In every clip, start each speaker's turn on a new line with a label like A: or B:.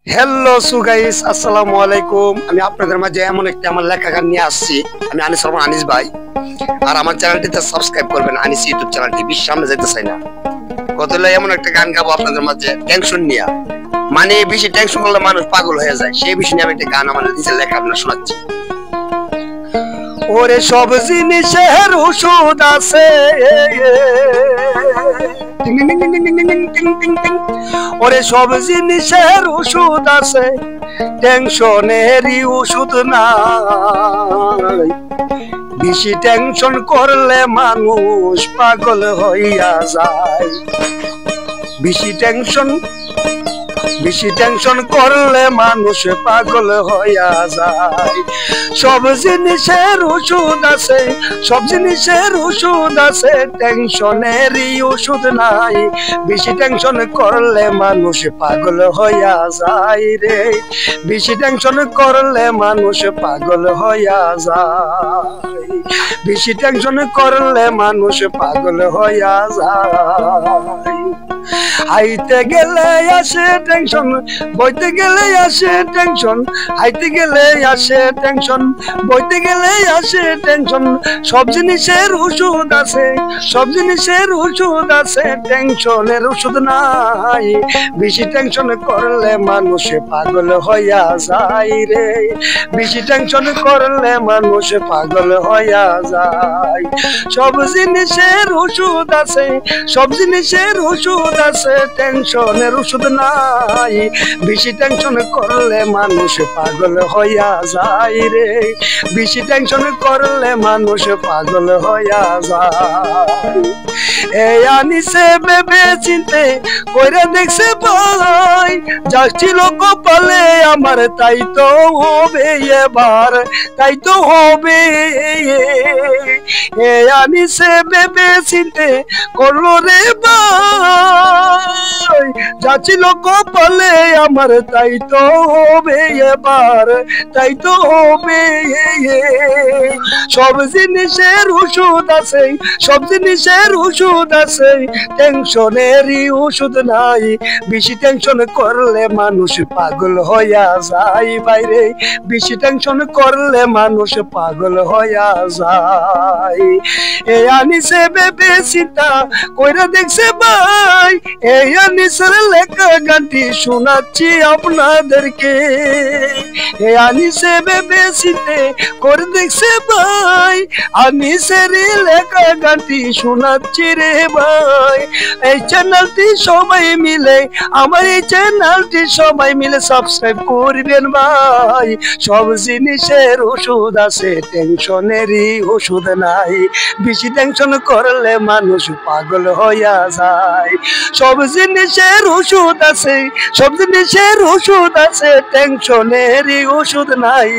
A: Hello so guys, আসসালামু আলাইকুম। আমি আপনাদের মাঝে এমন একটা আমার লেখা গান নিয়ে আসছি। আমি আনিস রহমান, আনিস ভাই। আর আমার চ্যানেলটিতে সাবস্ক্রাইব করবেন, আনিস ইউটিউব চ্যানেলটি। বেশি সামনে যেতে চাই না। কতলে এমন একটা গান গাবো আপনাদের মাঝে, টেনশন নিয়ে। মানে বেশি টেনশন করলে মানুষ পাগল হয়ে যায়, সেই বিষয় নিয়ে আমি একটা গান আমার নিজের লেখা আপনার শোনাচ্ছি। ওরে সব জিনিসের ওষুধ আছে, ওরে সব জিনিসের ওষুধ আছে, টেনশনেরই ওষুধ নাই। বেশি টেনশন করলে মানুষ পাগল হইয়া যায়। বেশি টেনশন করলে মানুষ পাগল হইয়া যায়। সব জিনিসের ওষুধ আছে, সব জিনিসের ওষুধ আছে, টেনশনেরই ওষুধ নাই। বেশি টেনশন করলে মানুষ পাগল হইয়া যায় রে। বেশি টেনশন করলে মানুষ পাগল হইয়া যায়। বেশি টেনশন করলে মানুষ পাগল হইয়া যায়। হাইতে গেলে আসে টেনশন, বইতে গেলে আসে টেনশন, হাইতে গেলে আসে টেনশন, বইতে গেলে আসে টেনশন। সব জিনিসের ওষুধ আছে, সব জিনিসের ওষুধ আছে, টেনশনের ওষুধ নাই। বেশি টেনশন করলে মানুষ পাগল হইয়া যায় রে। বেশি টেনশন করলে মানুষ পাগল হইয়া যায়। সব জিনিসের ওষুধ আছে, সব জিনিসের ওষুধ আছে, টেনশনের ওষুধ নাই। বেশি টেনশন করলে মানুষ পাগল হইয়া যায় রে। বেশি টেনশন করলে মানুষ পাগল হইয়া যায়। এই আনিসে ভেবে চিনতে কইরা দেখছে ভাই, যা ছিল কপালে আমার তাই তো হবে এবার, তাই তো হবে। এই আনিসে ভেবে চিনতে করলো রে ভাই, যা ছিল কপালে আমার তাই তো হবে এবার, তাই তো হবে। সব জিনিসের ওষুধ আছে, সব জিনিসের ওষুধ আছে, টেনশনেরই ওষুধ নাই। বেশি টেনশন করলে মানুষ পাগল হইয়া যায় বাইরে। বেশি টেনশন করলে মানুষ পাগল হইয়া যায়। এই আনিসে ভেবে চিন্তা কইরা দেখছে ভাই, এই আনিসের লেখা গানটি শোনাচ্ছি আপনাদেরকে। এই আনিসে ভেবে চিন্তে করে দেখছে ভাই, আনিসের লেখা গানটি শোনাচ্ছি রে ভাই। এই চ্যানেলটি সবাই মিলে, আমার এই চ্যানেলটি সবাই মিলে সাবস্ক্রাইব করবেন ভাই। সব জিনিসের ওষুধ আছে, টেনশনেরই ওষুধ নাই। বেশি টেনশন করলে মানুষ পাগল হইয়া যায়। সব জিনিসের ওষুধ আছে, সব জিনিসের ওষুধ আছে, টেনশনেরই ওষুধ নাই।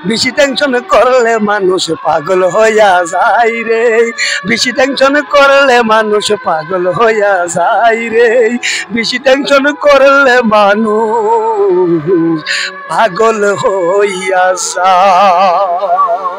A: বেশি টেনশন করলে মানুষ পাগল হইয়া যায় রে। বেশি টেনশন করলে মানুষ পাগল হইয়া যায় রে। বেশি টেনশন করলে মানুষ পাগল হইয়া যায়।